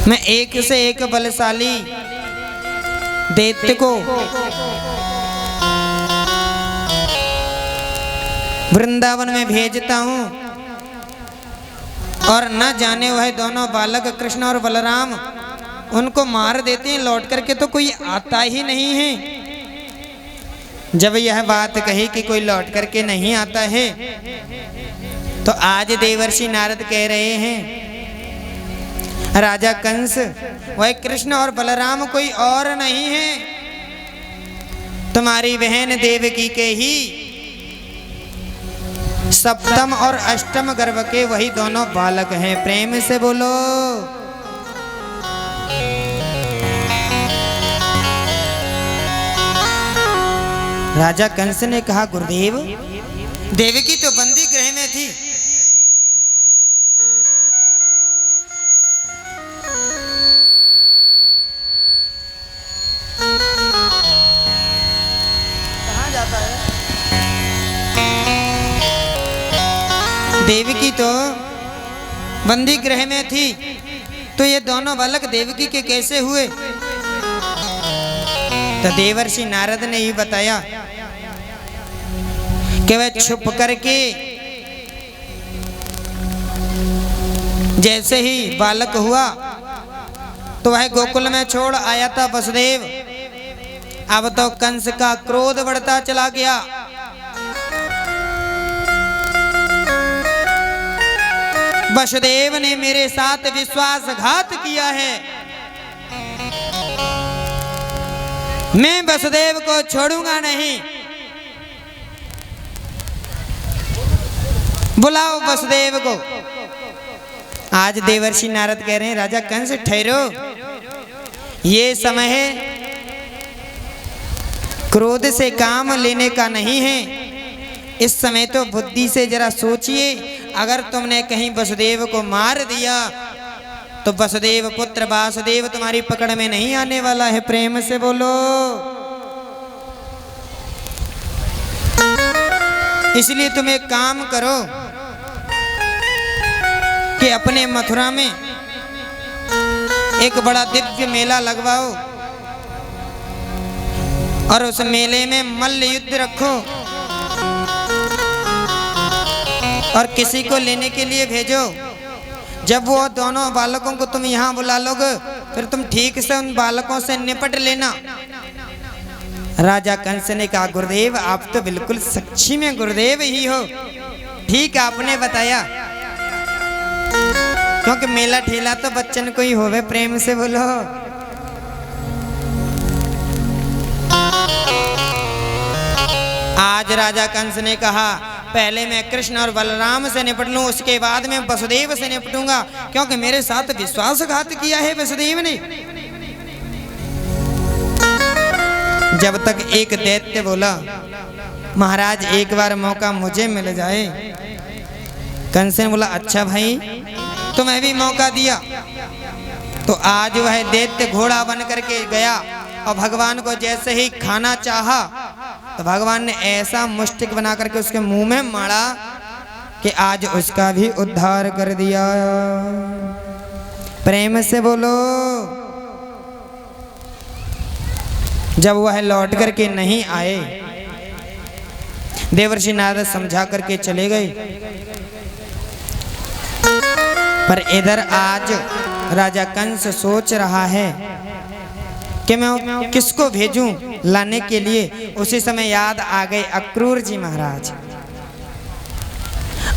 Speaker 1: मैं एक से एक बलशाली दैत्य को वृंदावन में भेजता हूं और न जाने वह दोनों बालक कृष्ण और बलराम उनको मार देते हैं, लौट करके तो कोई आता ही नहीं है। जब यह बात कही कि कोई लौट करके नहीं आता है, तो आज देवर्षि नारद कह रहे हैं, राजा कंस वह कृष्ण और बलराम कोई और नहीं है, तुम्हारी बहन देवकी के ही सप्तम और अष्टम गर्भ के वही दोनों बालक हैं। प्रेम से बोलो। राजा कंस ने कहा, गुरुदेव देवकी तो बंदी गृह में थी, कहाँ जाता है? देवकी तो बंदी गृह में थी, तो ये दोनों बालक देवकी के कैसे हुए? तो देवर्षि नारद ने ही बताया कि वह छुप करके जैसे ही बालक हुआ तो वह गोकुल में छोड़ आया था वसुदेव। अब तो कंस का क्रोध बढ़ता चला गया। वसुदेव ने मेरे साथ विश्वासघात किया है, मैं वसुदेव को छोड़ूंगा नहीं। बुलाओ वसुदेव को। आज देवर्षि नारद कह रहे हैं, राजा कंस ठहरो, ये समय है क्रोध से काम लेने का नहीं है। इस समय तो बुद्धि से जरा सोचिए, अगर तुमने कहीं वसुदेव को मार दिया तो वसुदेव पुत्र वासुदेव तुम्हारी पकड़ में नहीं आने वाला है। प्रेम से बोलो। इसलिए तुम एक काम करो कि अपने मथुरा में एक बड़ा दिव्य मेला लगवाओ और उस मेले में मल्ल युद्ध रखो और किसी को लेने के लिए भेजो। जब वो दोनों बालकों को तुम यहाँ बुला लोगे, फिर तुम ठीक से उन बालकों से निपट लेना। राजा कंस ने कहा, गुरुदेव आप तो बिल्कुल सच्ची में गुरुदेव ही हो, ठीक आपने बताया, क्योंकि मेला ठेला तो बच्चन को ही होवे। प्रेम से बोलो। आज राजा कंस ने कहा, पहले मैं कृष्ण और बलराम से निपट लूं, उसके बाद मैं वसुदेव से निपटूंगा, क्योंकि मेरे साथ विश्वासघात किया है वसुदेव ने। जब तक एक दैत्य बोला, महाराज एक बार मौका मुझे मिल जाए। कंस ने बोला, अच्छा भाई तुम्हें भी मौका दिया। तो आज वह दैत्य घोड़ा बन करके गया और भगवान को जैसे ही खाना चाहा तो भगवान ने ऐसा मुष्टिक बना करके उसके मुंह में मारा कि आज उसका भी उद्धार कर दिया। प्रेम से बोलो। जब वह लौट करके नहीं आए, देवर्षि नारद समझा करके चले गए। पर इधर आज राजा कंस सोच रहा है कि मैं किसको भेजूं लाने के लिए। उसी समय याद आ गए अक्रूर जी महाराज।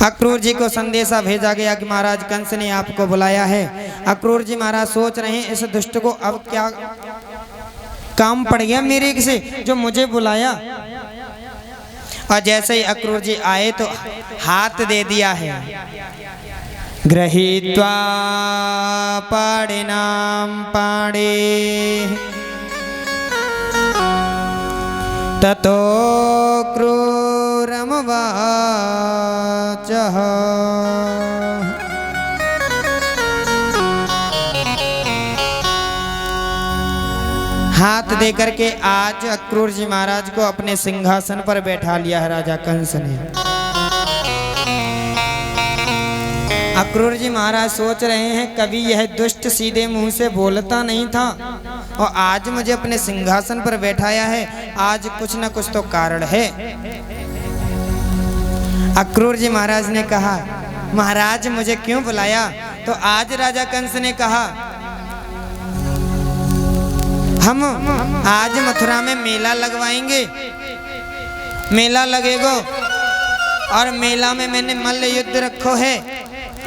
Speaker 1: अक्रूर जी को संदेशा भेजा गया कि महाराज कंस ने आपको बुलाया है। अक्रूर जी महाराज सोच रहे हैं, इस दुष्ट को अब क्या काम पड़ गया मेरे से जो मुझे बुलाया। और जैसे ही अक्रूर जी आए तो हाथ दे दिया है। गृहीत्वा पाणिनां पाणे ततो क्रूरमुवाचः हाथ दे करके आज अक्रूर जी महाराज को अपने सिंहासन पर बैठा लिया है राजा कंस ने। अक्रूर जी महाराज सोच रहे हैं कभी यह दुष्ट सीधे मुंह से बोलता नहीं था और आज मुझे अपने सिंहासन पर बैठाया है, आज कुछ न कुछ तो कारण है। अक्रूर जी महाराज ने कहा महाराज मुझे क्यों बुलाया? तो आज राजा कंस ने कहा हम आज मथुरा में मेला लगवाएंगे, मेला लगेगा और मेला में मैंने मल्ल युद्ध रखो है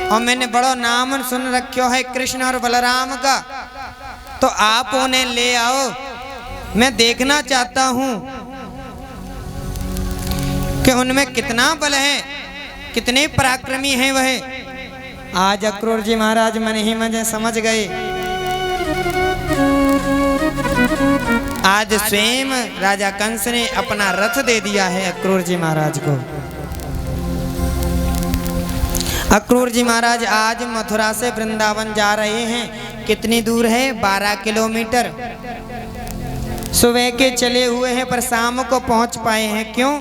Speaker 1: और मैंने बड़ो नाम सुन रखो है कृष्ण और बलराम का, तो आप उन्हें ले आओ, मैं देखना चाहता हूं कि उनमें कितना बल है, कितने पराक्रमी हैं वह। आज अक्रूर जी महाराज मन ही मन समझ गए। आज स्वयं राजा कंस ने अपना रथ दे दिया है अक्रूर जी महाराज को। अक्रूर जी महाराज आज मथुरा से वृंदावन जा रहे हैं। कितनी दूर है? 12 किलोमीटर। सुबह के चले हुए हैं पर शाम को पहुंच पाए हैं। क्यों?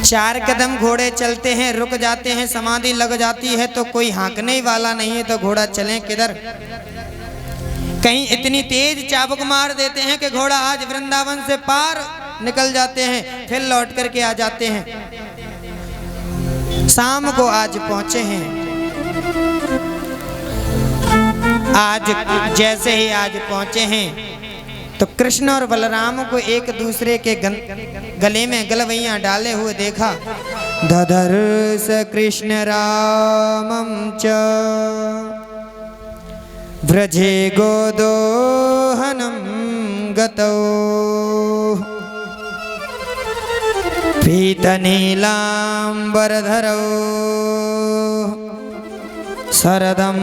Speaker 1: 4 कदम घोड़े चलते हैं, रुक जाते हैं, समाधि लग जाती है तो कोई हाँकने वाला नहीं है, तो घोड़ा चले किधर? कहीं इतनी तेज चाबुक मार देते हैं कि घोड़ा आज वृंदावन से पार निकल जाते हैं, फिर लौट करके आ जाते हैं। शाम को आज पहुंचे हैं। आज जैसे ही आज पहुंचे हैं तो कृष्ण और बलराम को एक दूसरे के गले में गलवैया डाले हुए देखा। दधर्ष कृष्ण रामं च व्रजे गोदोहनं गतौ पीतनीलांबरधरौ शरदं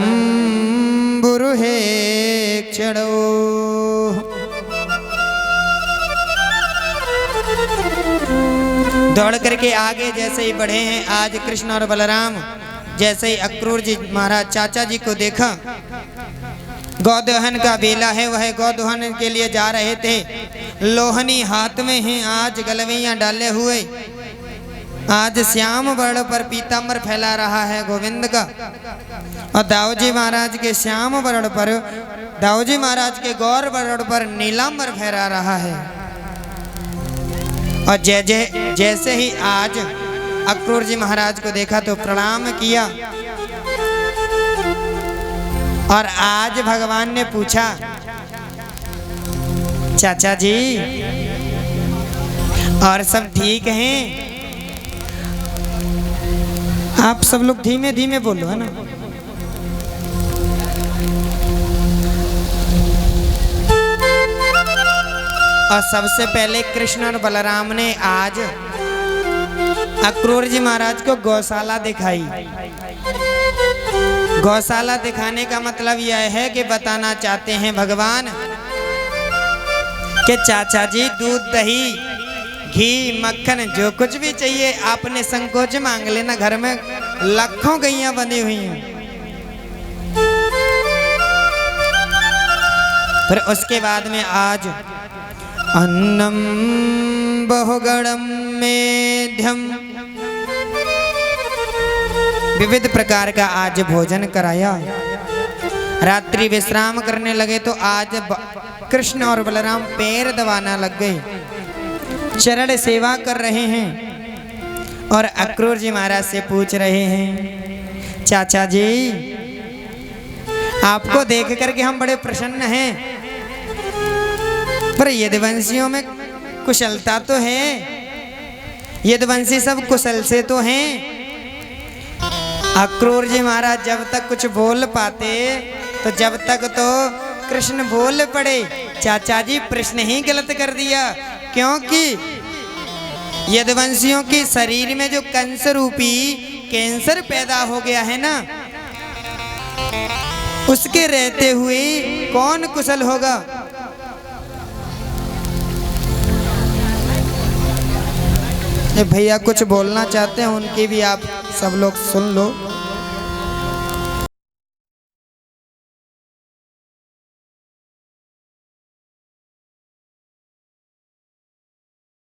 Speaker 1: बुरुहे क्षणौ। दौड़ करके आगे जैसे ही बढ़े हैं आज कृष्ण और बलराम, जैसे ही अक्रूर जी महाराज चाचा जी को देखा, गौदोहन का बेला है, वह गौदोहन के लिए जा रहे थे। लोहनी हाथ में है, आज गलवैया डाले हुए, आज श्याम वर्ण पर पीताम्बर फैला रहा है गोविंद का, और दाऊजी महाराज के श्याम वर्ण पर, दाऊजी महाराज के गौर वर्ण पर नीलांबर फहरा रहा है। और जैसे ही आज अक्रूर जी महाराज को देखा तो प्रणाम किया। और आज भगवान ने पूछा चाचा जी और सब ठीक हैं? आप सब लोग धीमे धीमे बोलो, है ना। और सबसे पहले कृष्ण और बलराम ने आज अक्रूर जी महाराज को गौशाला दिखाई। गौशाला दिखाने का मतलब यह है कि बताना चाहते हैं भगवान कि चाचा जी दूध दही घी मक्खन जो कुछ भी चाहिए आपने संकोच मांग लेना, घर में लाखों गैया बंधी हुई हैं। फिर उसके बाद में आज अन्नम बहुगणम मेध्यम, विविध प्रकार का आज भोजन कराया। रात्रि विश्राम करने लगे तो आज कृष्ण और बलराम पैर दबाना लग गए, चरण सेवा कर रहे हैं। और अक्रूर जी महाराज से पूछ रहे हैं चाचा जी आपको देख करके हम बड़े प्रसन्न हैं, पर यदुवंशियों में कुशलता तो है, यदुवंशी सब कुशल से तो हैं। अक्रूर जी महाराज जब तक कुछ बोल पाते तो जब तक तो कृष्ण बोल पड़े। चाचा जी प्रश्न ही गलत कर दिया, क्योंकि यदुवंशियों के शरीर में जो कंस रूपी कैंसर पैदा हो गया है ना, उसके रहते हुए कौन कुशल होगा। भैया कुछ बोलना चाहते हैं, उनकी भी आप सब लोग सुन लो।